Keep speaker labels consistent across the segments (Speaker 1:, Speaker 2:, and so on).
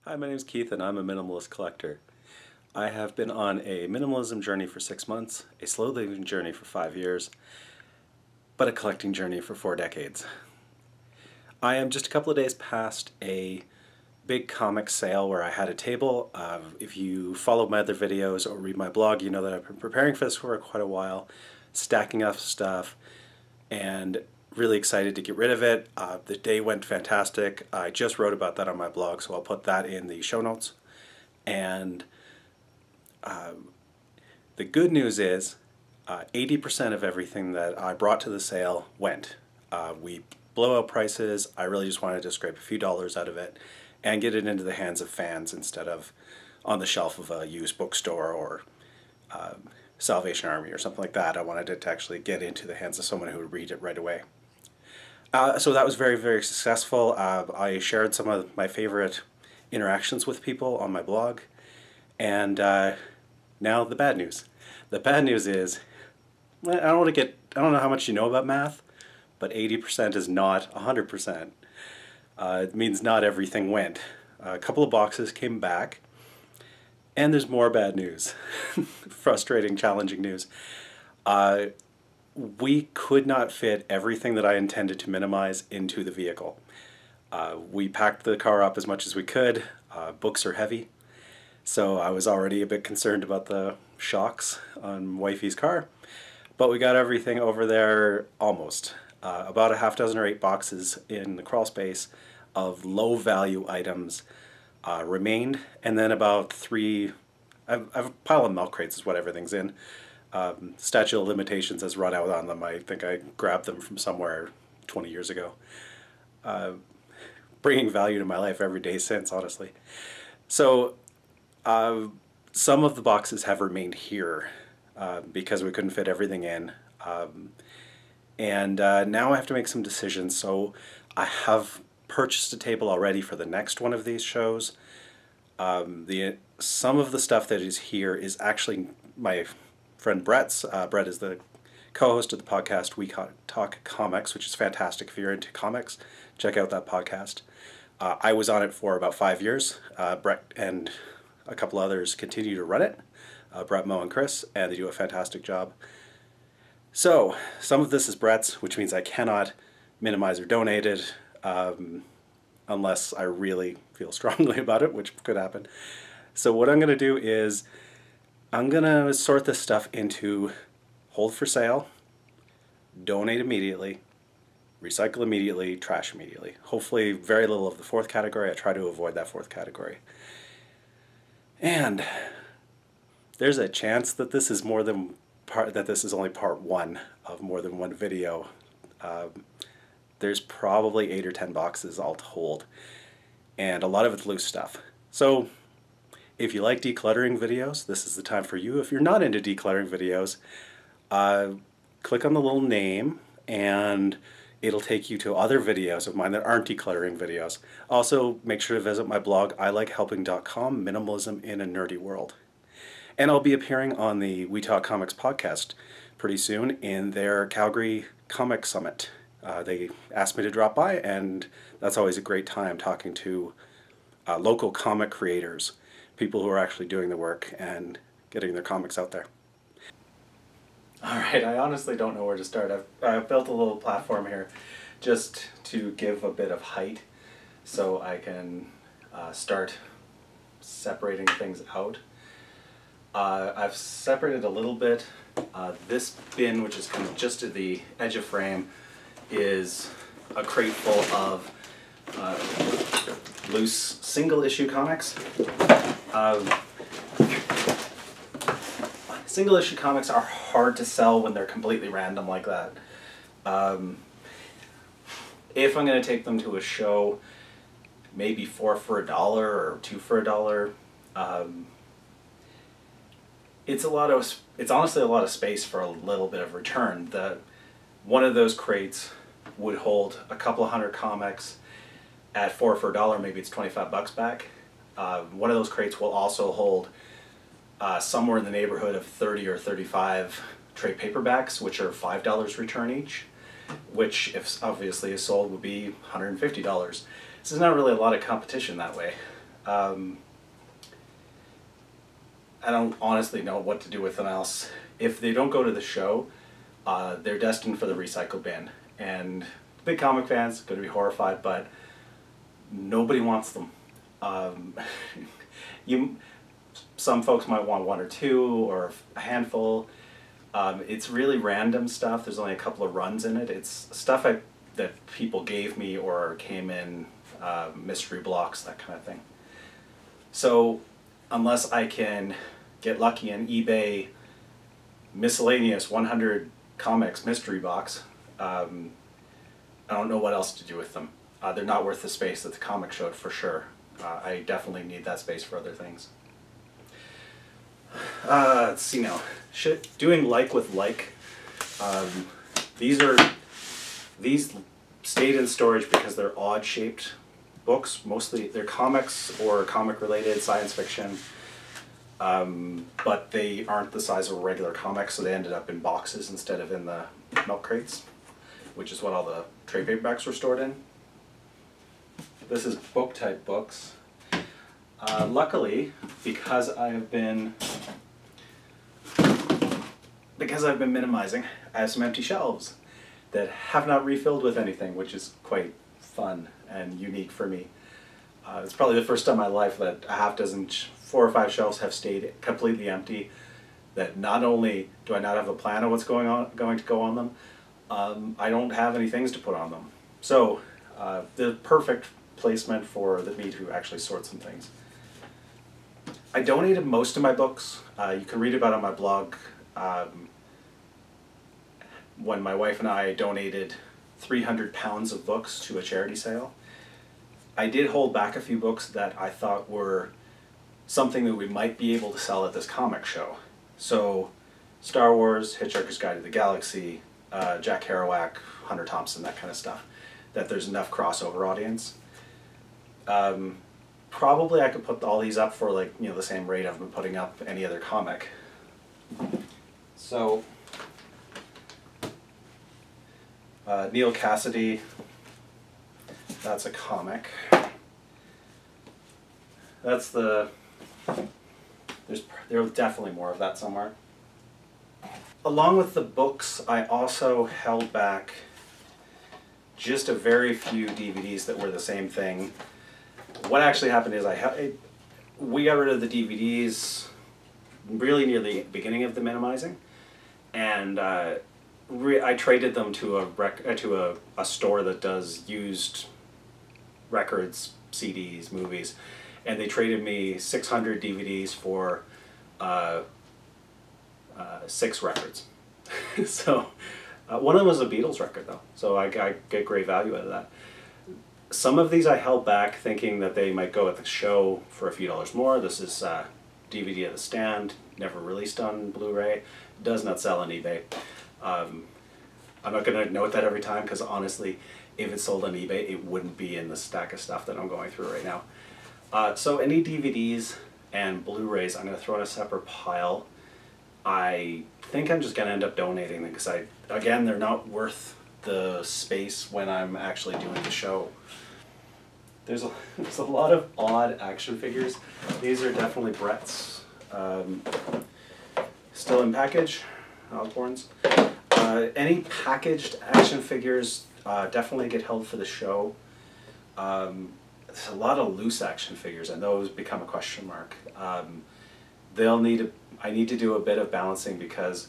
Speaker 1: Hi, my name is Keith and I'm a minimalist collector. I have been on a minimalism journey for 6 months, a slow living journey for 5 years, but a collecting journey for 4 decades. I am just a couple of days past a big comic sale where I had a table. If you follow my other videos or read my blog, you know that I've been preparing for this for quite a while, stacking up stuff, and really excited to get rid of it. The day went fantastic. I just wrote about that on my blog, so I'll put that in the show notes. And the good news is 80% of everything that I brought to the sale went. We blow out prices. I really just wanted to scrape a few dollars out of it and get it into the hands of fans instead of on the shelf of a used bookstore or Salvation Army or something like that. I wanted it to actually get into the hands of someone who would read it right away. So that was very, very successful. I shared some of my favorite interactions with people on my blog. And now the bad news. The bad news is, I don't know how much you know about math, but 80% is not 100%. It means not everything went. A couple of boxes came back, and there's more bad news. Frustrating, challenging news. We could not fit everything that I intended to minimize into the vehicle. We packed the car up as much as we could. Books are heavy, so I was already a bit concerned about the shocks on wifey's car. But we got everything over there almost. About a half dozen or 8 boxes in the crawl space of low value items remained, and then about 3, I've a pile of milk crates is what everything's in. Statute of limitations has run out on them. I think I grabbed them from somewhere 20 years ago. Bringing value to my life every day since, honestly. So some of the boxes have remained here because we couldn't fit everything in. And now I have to make some decisions. So I have purchased a table already for the next one of these shows. Some of the stuff that is here is actually my friend Brett's. Brett is the co-host of the podcast We Talk Comics, which is fantastic. If you're into comics, check out that podcast. I was on it for about 5 years. Brett and a couple others continue to run it. Brett, Mo, and Chris, and they do a fantastic job. So some of this is Brett's, which means I cannot minimize or donate it unless I really feel strongly about it, which could happen. So what I'm going to do is I'm going to sort this stuff into hold for sale, donate immediately, recycle immediately, trash immediately. Hopefully very little of the 4th category. I try to avoid that 4th category. And there's a chance that this is only part 1 of more than one video. There's probably 8 or 10 boxes all told, and a lot of it's loose stuff. So if you like decluttering videos, this is the time for you. If you're not into decluttering videos, click on the little name and it'll take you to other videos of mine that aren't decluttering videos. Also, make sure to visit my blog, ilikehelping.com, Minimalism in a Nerdy World. And I'll be appearing on the We Talk Comics podcast pretty soon in their Calgary Comic Summit. They asked me to drop by, and that's always a great time talking to local comic creators, people who are actually doing the work and getting their comics out there. Alright, I honestly don't know where to start. I've built a little platform here just to give a bit of height so I can start separating things out. I've separated a little bit. This bin, which is kind of just at the edge of frame, is a crate full of loose single-issue comics. Single-issue comics are hard to sell when they're completely random like that. If I'm going to take them to a show, maybe 4 for $1 or 2 for $1. It's honestly a lot of space for a little bit of return. One of those crates would hold a couple of 100 comics. At 4 for $1, maybe it's 25 bucks back. One of those crates will also hold somewhere in the neighborhood of 30 or 35 trade paperbacks, which are $5 return each, which, if obviously is sold, would be $150. So there's not really a lot of competition that way. I don't honestly know what to do with them else. If they don't go to the show, they're destined for the recycle bin. And big comic fans are going to be horrified, but nobody wants them. Some folks might want one or two or a handful. It's really random stuff. There's only a couple of runs in it. It's stuff that people gave me or came in mystery blocks, that kind of thing. So unless I can get lucky and eBay miscellaneous 100 comics mystery box, I don't know what else to do with them. They're not worth the space that the comic showed for sure. I definitely need that space for other things. Let's see now. Doing like with like. These stayed in storage because they're odd shaped books. Mostly they're comics or comic related, science fiction. But they aren't the size of a regular comic, so they ended up in boxes instead of in the milk crates, which is what all the trade paperbacks were stored in. This is book type books. Luckily, because I've been minimizing, I have some empty shelves that have not refilled with anything, which is quite fun and unique for me. It's probably the first time in my life that a half dozen, 4 or 5 shelves have stayed completely empty. That not only do I not have a plan of what's going to go on them, I don't have any things to put on them. So the perfect placement for me to actually sort some things. I donated most of my books. You can read about it on my blog. When my wife and I donated 300 pounds of books to a charity sale. I did hold back a few books that I thought were something that we might be able to sell at this comic show. So Star Wars, Hitchhiker's Guide to the Galaxy, Jack Kerouac, Hunter Thompson, that kind of stuff, that there's enough crossover audience. Probably I could put all these up for the same rate I've been putting up any other comic. So Neil Cassidy, that's a comic. That's there's definitely more of that somewhere. Along with the books, I also held back just a very few DVDs that were the same thing. What actually happened is we got rid of the DVDs really near the beginning of the minimizing, and I traded them to a store that does used records, CDs, movies, and they traded me 600 DVDs for 6 records. So one of them was a Beatles record though, so I get great value out of that. Some of these I held back thinking that they might go at the show for a few dollars more. This is DVD at the stand, never released on Blu-ray, does not sell on eBay. I'm not going to note that every time because honestly, if it sold on eBay, it wouldn't be in the stack of stuff that I'm going through right now. So any DVDs and Blu-rays, I'm going to throw in a separate pile. I think I'm just going to end up donating them because again, they're not worth the space when I'm actually doing the show. There's a lot of odd action figures. These are definitely Brett's. Still in package, Osborne's. Any packaged action figures definitely get held for the show. There's a lot of loose action figures, and those become a question mark. I need to do a bit of balancing because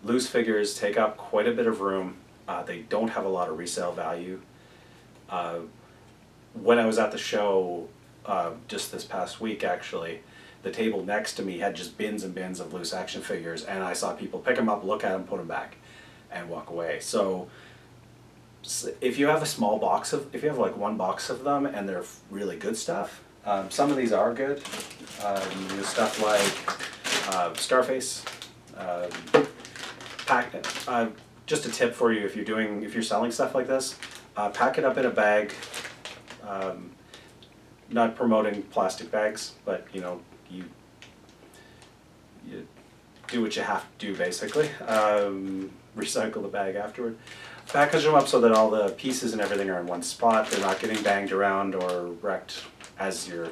Speaker 1: loose figures take up quite a bit of room. They don't have a lot of resale value. When I was at the show just this past week, actually, the table next to me had just bins and bins of loose action figures, and I saw people pick them up, look at them, put them back, and walk away. So if you have a small box if you have like 1 box of them and they're really good stuff, some of these are good. Stuff like Scarface, just a tip for you if you're selling stuff like this, pack it up in a bag. Not promoting plastic bags, but you do what you have to do basically. Recycle the bag afterward. Package them up so that all the pieces and everything are in one spot. They're not getting banged around or wrecked as you're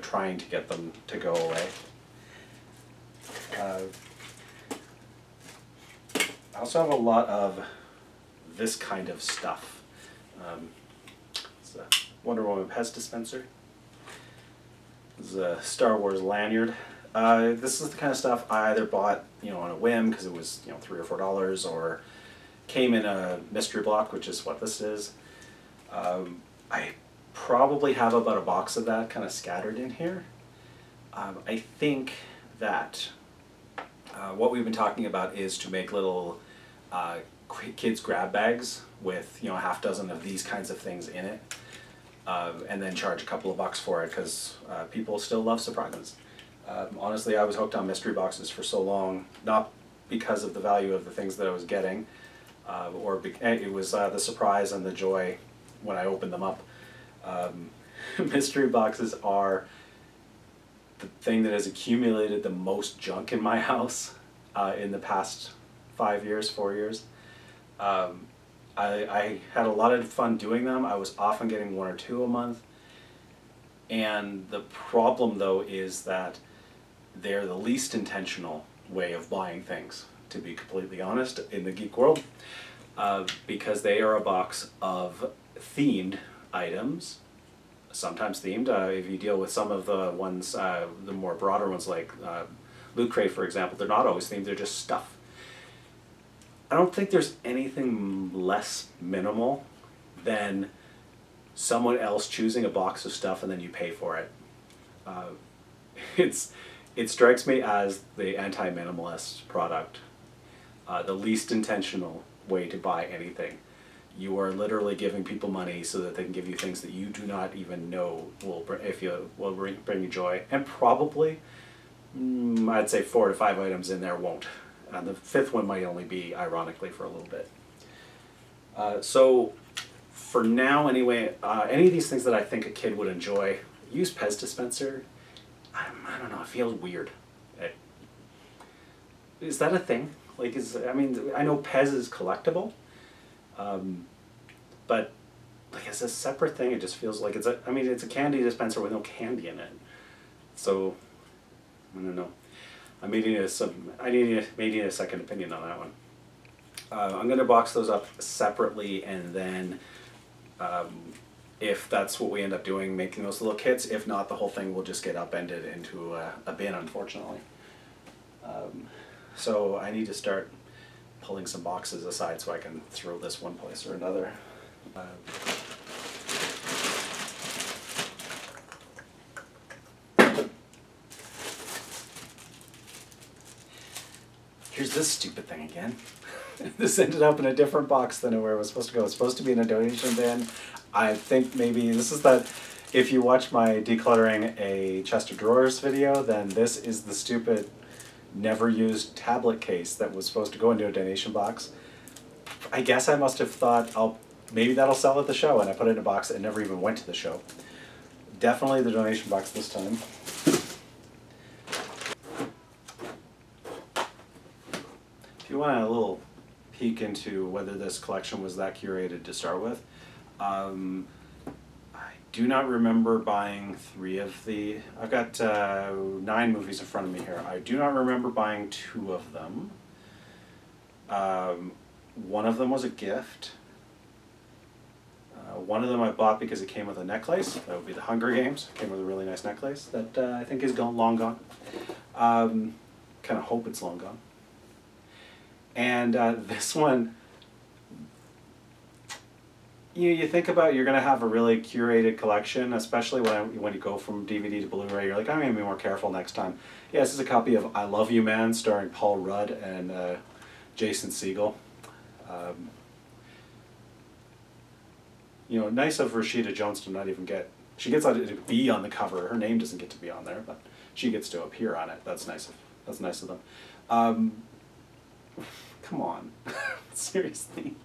Speaker 1: trying to get them to go away. I also have a lot of this kind of stuff. It's a Wonder Woman Pez Dispenser. This is a Star Wars Lanyard. This is the kind of stuff I either bought, on a whim because it was, $3 or $4, or came in a mystery block, which is what this is. I probably have about a box of that kind of scattered in here. I think that what we've been talking about is to make little kids grab bags with a half dozen of these kinds of things in it, and then charge a couple of bucks for it because people still love surprises. Honestly, I was hooked on mystery boxes for so long, not because of the value of the things that I was getting, it was the surprise and the joy when I opened them up. Mystery boxes are the thing that has accumulated the most junk in my house in the past 4 years. I had a lot of fun doing them. I was often getting 1 or 2 a month. And the problem, though, is that they're the least intentional way of buying things, to be completely honest, in the geek world, because they are a box of themed items, sometimes themed. If you deal with some of the ones, the more broader ones like Loot Crate, for example, they're not always themed, they're just stuff. I don't think there's anything less minimal than someone else choosing a box of stuff and then you pay for it. It strikes me as the anti-minimalist product, the least intentional way to buy anything. You are literally giving people money so that they can give you things that you do not even know will bring you joy, and probably, I'd say 4 to 5 items in there won't. And the 5th one might only be, ironically, for a little bit. So, for now anyway, any of these things that I think a kid would enjoy, use Pez Dispenser. I don't know, it feels weird. Is that a thing? Like, I know Pez is collectible, but like as a separate thing, it just feels like it's a candy dispenser with no candy in it. So, I don't know. I may need a second opinion on that one. I'm going to box those up separately, and then if that's what we end up doing, making those little kits. If not, the whole thing will just get upended into a bin, unfortunately. So I need to start pulling some boxes aside so I can throw this one place or another. Here's this stupid thing again. This ended up in a different box than where it was supposed to go. It was supposed to be in a donation bin. I think maybe this is that, if you watch my Decluttering a Chest of Drawers video, then this is the stupid never used tablet case that was supposed to go into a donation box. I guess I must have thought, maybe that'll sell at the show, and I put it in a box that never even went to the show. Definitely the donation box this time. If you want a little peek into whether this collection was that curated to start with, I do not remember buying 3 of the... I've got 9 movies in front of me here. I do not remember buying 2 of them. One of them was a gift. One of them I bought because it came with a necklace. That would be the Hunger Games. It came with a really nice necklace that I think is long gone. Kind of hope it's long gone. And this one, you think about, you're going to have a really curated collection, especially when you go from DVD to Blu-ray. You're like, I'm going to be more careful next time. Yeah, this is a copy of I Love You Man, starring Paul Rudd and Jason Segel. Nice of Rashida Jones to not even get... She gets to be on the cover. Her name doesn't get to be on there, but she gets to appear on it. That's nice of them. Come on. Seriously.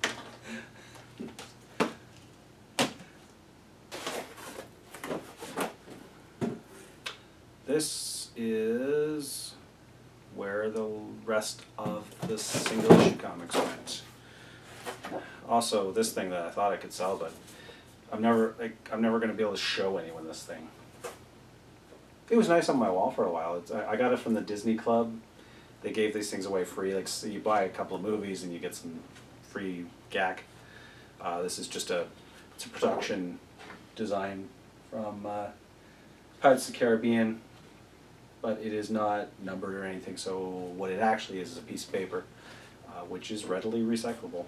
Speaker 1: This is where the rest of the single issue comics went. Also, this thing that I thought I could sell, but I'm never going to be able to show anyone this thing. it was nice on my wall for a while. I got it from the Disney Club. They gave these things away free. Like, so you buy a couple of movies and you get some free gack. This is just it's a production design from Pirates of the Caribbean, but it is not numbered or anything, so what it actually is a piece of paper, which is readily recyclable.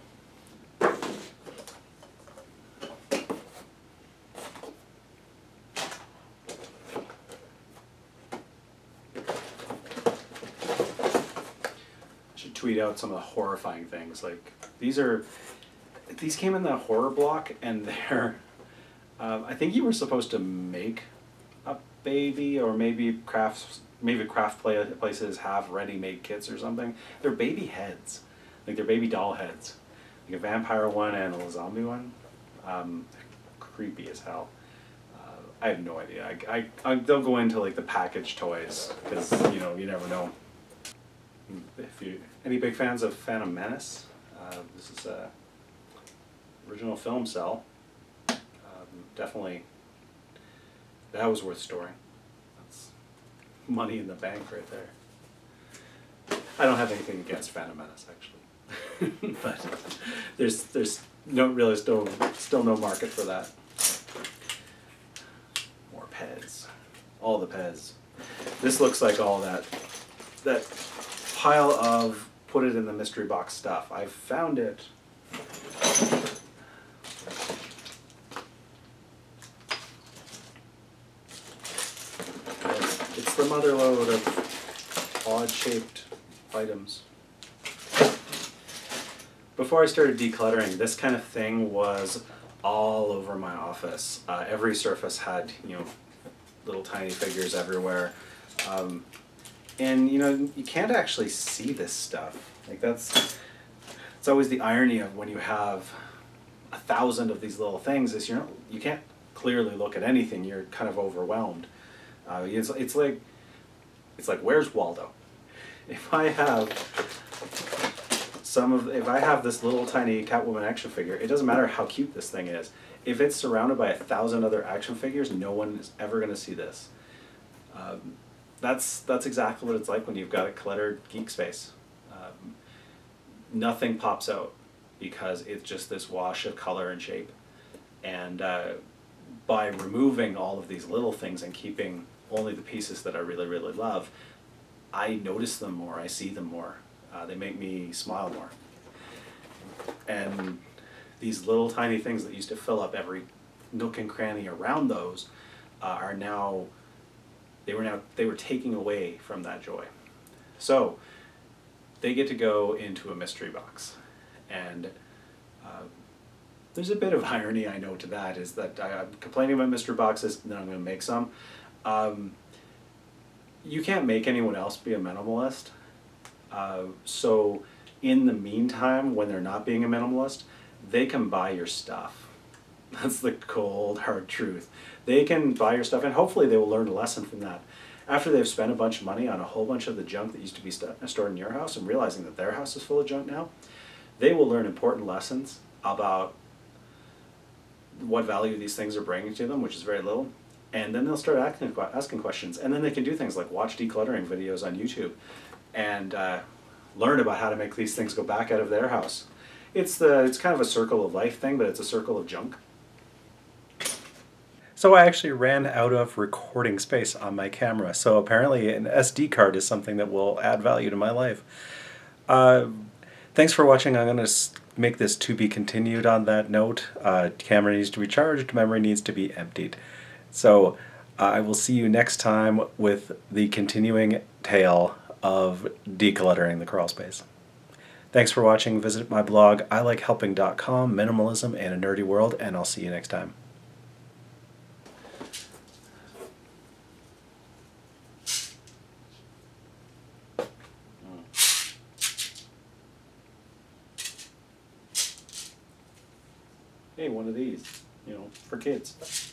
Speaker 1: Tweet out some of the horrifying things. Like these came in the horror block, and they're I think you were supposed to make a baby, or maybe craft places have ready-made kits or something. They're baby heads, like they're baby doll heads, like a vampire one and a zombie one. Creepy as hell. I have no idea. They'll go into like the packaged toys, because you know, you never know. If you any big fans of Phantom Menace, this is a original film cell. Definitely, that was worth storing. That's money in the bank right there. I don't have anything against Phantom Menace actually, but there's no really still no market for that. More Pez, all the Pez. This looks like all that pile of put it in the mystery box stuff. I found it. It's the mother lode of odd-shaped items. Before I started decluttering, this kind of thing was all over my office. Every surface had, you know, little tiny figures everywhere. And you know, you can't actually see this stuff. Like it's always the irony of when you have 1,000 of these little things is you can't clearly look at anything. You're kind of overwhelmed. It's like where's Waldo? If I have this little tiny Catwoman action figure, it doesn't matter how cute this thing is. If it's surrounded by 1,000 other action figures, no one is ever going to see this. That's exactly what it's like when you've got a cluttered geek space. Nothing pops out because it's just this wash of color and shape. And by removing all of these little things and keeping only the pieces that I really, really love, I notice them more, I see them more. They make me smile more. And these little tiny things that used to fill up every nook and cranny around those are now they were taking away from that joy. So they get to go into a mystery box, and there's a bit of irony, I know, to that, is that I'm complaining about mystery boxes, and then I'm going to make some. You can't make anyone else be a minimalist, so in the meantime, when they're not being a minimalist, they can buy your stuff. That's the cold, hard truth. They can buy your stuff, and hopefully they will learn a lesson from that. After they've spent a bunch of money on a whole bunch of the junk that used to be stored in your house, and realizing that their house is full of junk now, they will learn important lessons about what value these things are bringing to them, which is very little, and then they'll start asking questions, and then they can do things like watch decluttering videos on YouTube and learn about how to make these things go back out of their house. It's kind of a circle of life thing, but it's a circle of junk. So I actually ran out of recording space on my camera, so apparently an SD card is something that will add value to my life. Thanks for watching. I'm going to make this to be continued on that note. Camera needs to be charged, memory needs to be emptied. So I will see you next time with the continuing tale of decluttering the crawl space. Thanks for watching. Visit my blog, ilikehelping.com, minimalism and a nerdy world, and I'll see you next time. Hey, one of these, you know, for kids.